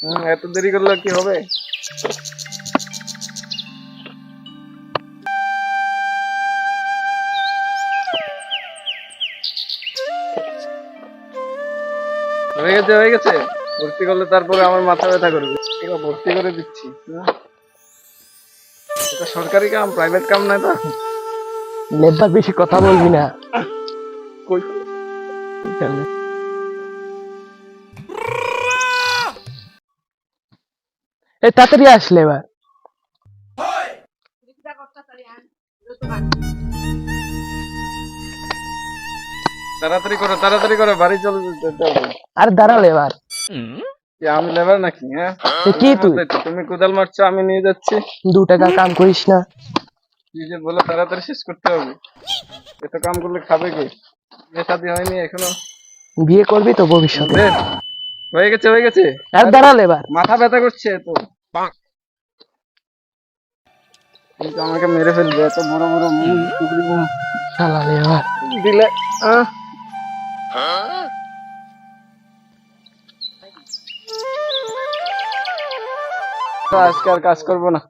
এত দেরি করলে কি হবে? হয়ে গেছে। ভর্তি করলে তারপরে আমার মাথা ব্যথা করবে। ভর্তি করে দিচ্ছি। এটা সরকারি কাম, প্রাইভেট কাম না তো। লেবার বেশি কথা বলবি না। কই এই তাড়াতাড়ি আসলে এবার। তাড়াতাড়ি করো, বাড়ি চলে যেতে হবে। আর দাঁড়ালে এবার। আমি লেবার নাকি? হ্যাঁ, কি তুই? তুমি কোদাল মারছো, আমি নিয়ে যাচ্ছি। 2 টাকা কাম করিস না? কি যে বলো, তাড়াতাড়ি শেষ করতে হবে। এত কাম করলে খাবে কে? বিয়ে শাদী হয়নি এখনো। বিয়ে করবি তো ভবিষ্যতে। হয়ে গেছে। আর দাঁড়ালে এবার। মাথা ব্যথা করছে তো। কিন্তু আমাকে মেরে ফেলবে, এত বড় বড় মুখ, টুকরি মুখ চালালে এবার। দিলে। আজকে আর কাজ করবো না।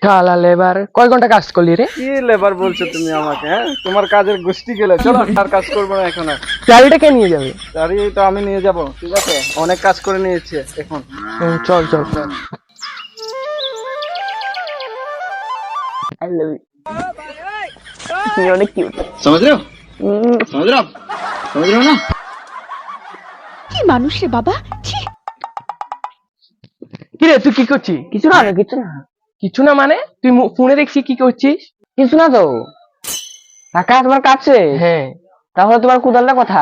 চালালে এবার। কয় ঘন্টা কাজ করলি রে? কি লেবার বলছো তুমি আমাকে? হ্যাঁ, তোমার কাজের গোষ্ঠী গেলে চলো, আর কাজ করবো না এখন। আর গাড়িটা কে নিয়ে যাবে? গাড়ি তো আমি নিয়ে যাব, ঠিক আছে? অনেক কাজ করে নিয়েছি এখন। চল। I love you. তুমি অনেক কিউট। समझ रहे हो? समझ रहे हो? समझ रहे हो ना? কি মানুষ রে বাবা, ছি। কি রে তুই কি করছিস? কিছু না কিছু না মানে? তুই ফোনে দেখছি কি করছিস? কিছু না তো। টাকা তোমার কাছে? হ্যাঁ। তাহলে তোমার কুদালটা কথা।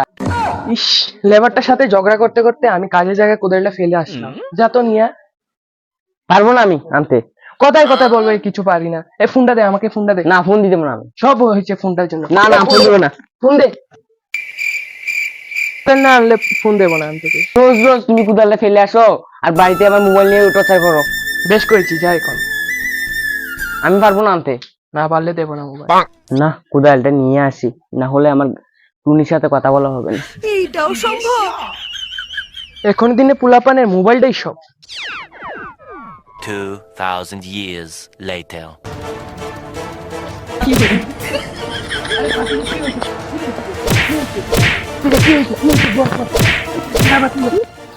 ইস, লেবারটার সাথে ঝগড়া করতে করতে আমি কাজের জায়গায় কোদালটা ফেলে আসলাম। যা তো নিয়ে। পারবো না আমি আনতে। কথায় বলবো কিছু পারি না। ফোনটা দে আমাকে, ফোনটা দে। না, ফোন দিতে না আমি। সব হয়েছে ফোনটার জন্য। না ফোন দেবো না। ফোন দে। না আনলে ফোন দেবো না আমি তোকে। রোজ তুমি কুদালটা ফেলে আসো আর বাড়িতে আমার মোবাইল নিয়ে টর্চার করো। বেশ করেছি, যা এখন। আমি পারবো না আনতে। না পারলে দেবো না মোবাইল। না, কুদালটা নিয়ে আসি, না হলে আমার টুনির সাথে কথা বলা হবে না। এইটাও সম্ভব? এখন দিনে পোলাপানের মোবাইলটাই সব। 2000 years later.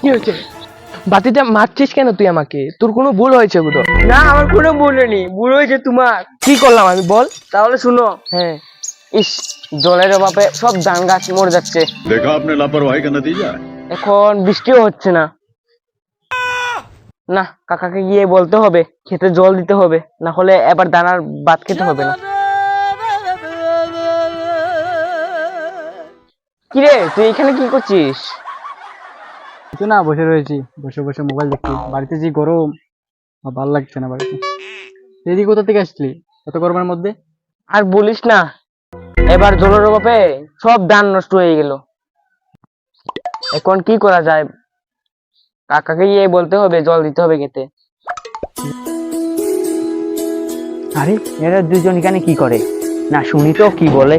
কি হয়েছে? বাতিটা মারছিস কেন তুই আমাকে? তোর কোনো ভুল হয়েছে বুধ? না, আমার কোনো ভুল নেই, ভুল হয়েছে তোমার। কি করলাম আমি বল? তাহলে শুনো। হ্যাঁ। ইস, জলের অভাবে সব ধান গাছ মরে যাচ্ছে। देखा आपने लापरवाही का नतीजा है। এখন বৃষ্টিও হচ্ছে না। না, কাকাকে গিয়ে বলতে হবে, খেতে জল দিতে হবে, না হলে এবার দানার ভাত খেতে হবে না। কিরে, তুই এখানে কি করছিস? কিছু না, বসে রয়েছি, বসে মোবাইল দেখছি। বাড়িতে যে গরম, ভালো লাগছে না বাড়িতে। এদিকে কোথা থেকে আসলি এত গরমের মধ্যে? আর বলিস না, এবার জলের অভাবে সব ধান নষ্ট হয়ে গেল। এখন কি করা যায়? কাকাকে গিয়ে বলতে হবে, জল দিতে হবে খেতে। আরে, এরা দুজন এখানে কি করে? না শুনি তো কি বলে।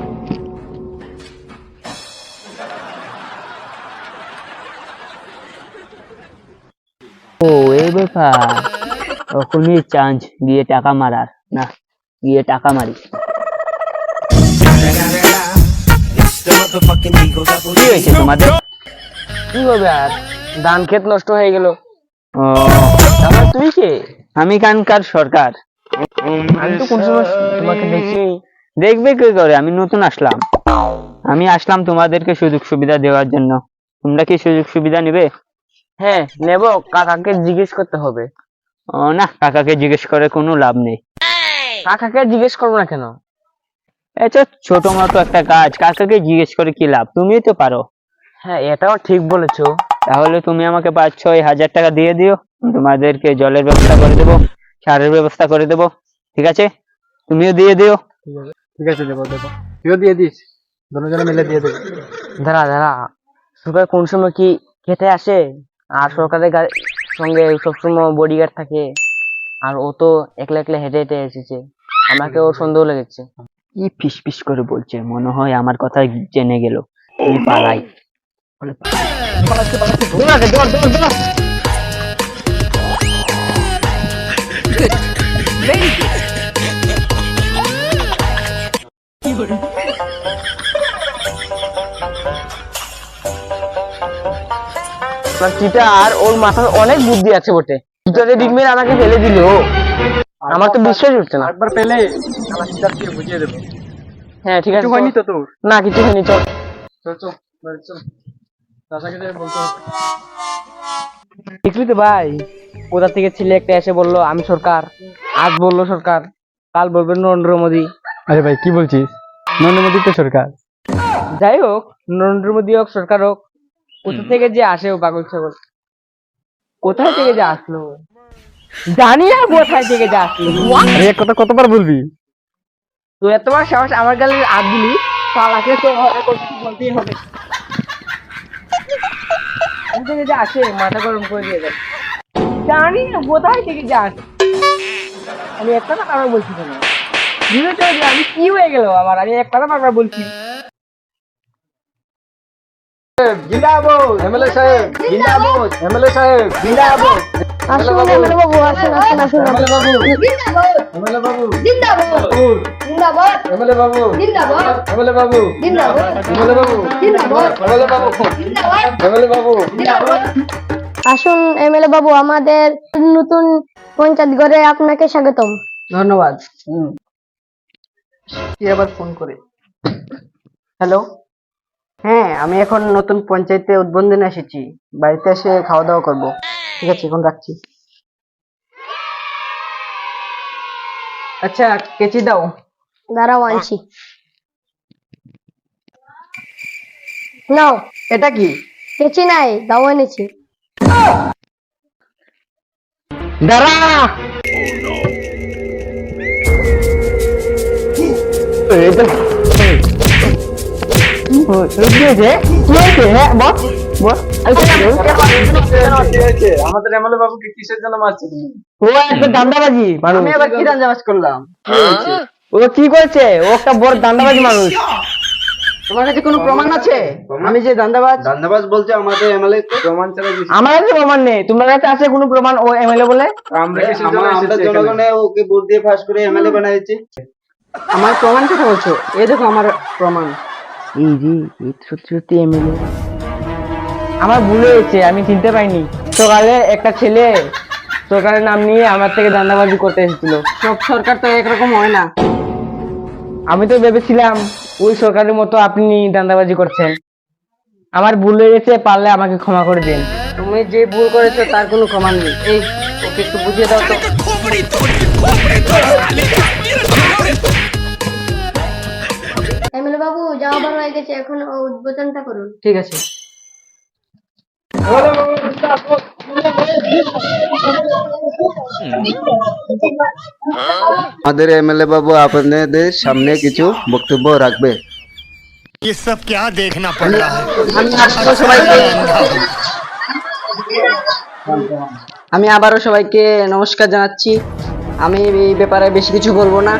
ও, এই ব্যাপার। এখনই চান্স গিয়ে টাকা মারার। না, গিয়ে টাকা মারি। কি হয়েছে তোমাদের? কি হবে আর? ধান ক্ষেত নষ্ট হয়ে গেল। ও, তাহলে তুই কে? আমি কানকার সরকার। আমি তো কোন সময় তোমাকে দেখি। দেখবে কি করে? আমি নতুন আসলাম। আমি আসলাম তোমাদেরকে সুযোগ সুবিধা দেওয়ার জন্য। তোমরা কি সুযোগ সুবিধা নেবে? হ্যাঁ নেব, কাকাকে জিজ্ঞেস করতে হবে। ও না, কাকাকে জিজ্ঞেস করে কোনো লাভ নেই। কাকাকে জিজ্ঞেস করবো না কেন? এটা ছোট মতো একটা কাজ, কাকাকে জিজ্ঞেস করে কি লাভ? তুমিই তো পারো। হ্যাঁ, এটাও ঠিক বলেছো। তাহলে তুমি আমাকে 5-6 হাজার টাকা দিয়ে দিও, তোমাদেরকে জলের ব্যবস্থা করে দেবো, সারের ব্যবস্থা করে দেবো। ঠিক আছে? তুমিও দিয়ে দিও। ঠিক আছে, দেবো। তুইও দিয়ে দিস, দুজনে মিলে দিয়ে দেবো। দাঁড়া, সরকার কোন সময় কি খেতে আসে? আর সরকারের সঙ্গে সবসময় বডিগার্ড থাকে, আর ও তো একলা হেঁটে এসেছে। আমাকে ওর সন্দেহ লেগেছে। কি ফিস করে বলছে, মনে হয় আমার কথা জেনে গেল। আমি পালাই। আপনার চিটার, ওর মাথায় অনেক বুদ্ধি আছে বটে। জুতাতে ডিগ মেরে আমাকে ফেলে দিল। আমার তো বিশ্বাস উঠছে না। একবার পেলে আমার চিটারকে বুঝিয়ে দেবো। হ্যাঁ ঠিক আছে, কিছু হয়নি তো তোর? না কিছু হয়নি, চল। চল চল বাড়ি চল, চাচাকে যাই বলতে হবে। দেখলি তো ভাই, কোথা থেকে ছেলে একটা এসে বললো আমি সরকার, আজ বললো সরকার, কাল বলবে নরেন্দ্র মোদী। আরে ভাই কি বলছিস? নরেন্দ্র মোদী তো সরকার। যাই হোক, নরেন্দ্র মোদী হোক সরকার হোক, কোথা থেকে যে আসে ও পাগল ছাগল, কোথায় থেকে যে আসলো জানি না, কোথায় থেকে যে আসলো। আরে এক কথা কতবার বলবি? তো এতবার সাহস আমার গালে হাত দিলি, পালাকে তো বলতেই হবে। কোথা থেকে যে আসে মাথা গরম করে দিয়ে যায়, জানি না কোথায় থেকে যে আসে। আমি এক কথা বারবার বলছি কেন, বুঝেছো যে আমি কি হয়ে গেল আমার, আমি এক কথা বারবার বলছি। জিন্দাবাদ এমএলএ সাহেব, জিন্দাবাদ এমএলএ সাহেব, জিন্দাবাদ আসুন এমএলএ বাবু, আসুন আসুন আসুন। এমএলএ বাবু, জিন্দাবাদ এমএলএ বাবু, জিন্দাবাদ জিন্দাবাদ এমএলএ বাবু, জিন্দাবাদ এমএলএ বাবু, জিন্দাবাদ এমএলএ বাবু, জিন্দাবাদ এমএলএ বাবু, জিন্দাবাদ এমএলএ বাবু। জিন্দাবাদ আসুন এমএলএ বাবু, আমাদের নতুন পঞ্চায়েত ঘরে আপনাকে স্বাগতম। ধন্যবাদ। কি আবার ফোন করে? হ্যালো, হ্যাঁ আমি এখন নতুন পঞ্চায়েতে উদ্বোধনে এসেছি, বাড়িতে এসে খাওয়া দাওয়া করবো। ঠিক আছে, এখন রাখছি। আচ্ছা কেচি দাও। দাঁড়াও আনছি। নাও, এটা কি? কেচি নাই, দাও এনেছি। দাঁড়া, এটা আমাদের এমএলএ বাবুকে কিসের জন্য মারছে তুমি? ও একটা দান্দাবাজি মানুষ। আমি আবার কি দান্দাবাজ করলাম? ও কি করেছে? ও একটা বড় দান্দাবাজি মানুষ। তোমার কাছে কোনো প্রমাণ আছে আমি যে দান্দাবাজ? দান্দাবাজ বলছে আমাদের এমএলএ তো প্রমাণ ছাড়া কিছু। আমার কাছে প্রমাণ নেই, তোমার কাছে আছে কোনো প্রমাণ ও এমএলএ বলে? আমরা কিসের জন্য আমরা এসেছি এখানে? জনগণে ওকে ভোট দিয়ে পাস করে এমএলএ বানাইছে। আমার প্রমাণ কথা বলছো? এই দেখো আমার প্রমাণ। এই জি, এই সত্যি সত্যি এমএলএ। আমার ভুল হয়েছে, আমি চিনতে পাইনি। সকালে একটা ছেলে সরকারের নাম নিয়ে আমার থেকে দান্দাবাজি করতে এসেছিল। সব সরকার তো একরকম হয় না। আমি তো ভেবেছিলাম ওই সরকারের মতো আপনি দান্দাবাজি করছেন। আমার ভুল হয়ে গেছে, পারলে আমাকে ক্ষমা করে দিন। তুমি যে ভুল করেছো তার কোনো ক্ষমা নেই। এই ওকে একটু বুঝিয়ে দাও তো। এমএলএ বাবু, যাওয়া বার হয়ে গেছে, এখন উদ্বোধনটা করুন। ঠিক আছে। আমাদের এমএলএ বাবু আপনাদের সামনে কিছু বক্তব্য রাখবে। ये सब क्या देखना पड़ रहा है। আমি আবারও সবাইকে নমস্কার জানাচ্ছি। আমি এই ব্যাপারে বেশি কিছু বলবো না।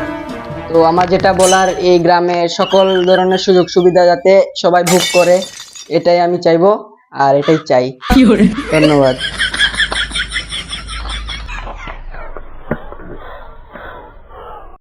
তো আমার যেটা বলার, এই গ্রামের সকল ধরনের সুযোগ সুবিধা যাতে সবাই ভোগ করে, এটাই আমি চাইবো আর এটাই চাই। ধন্যবাদ।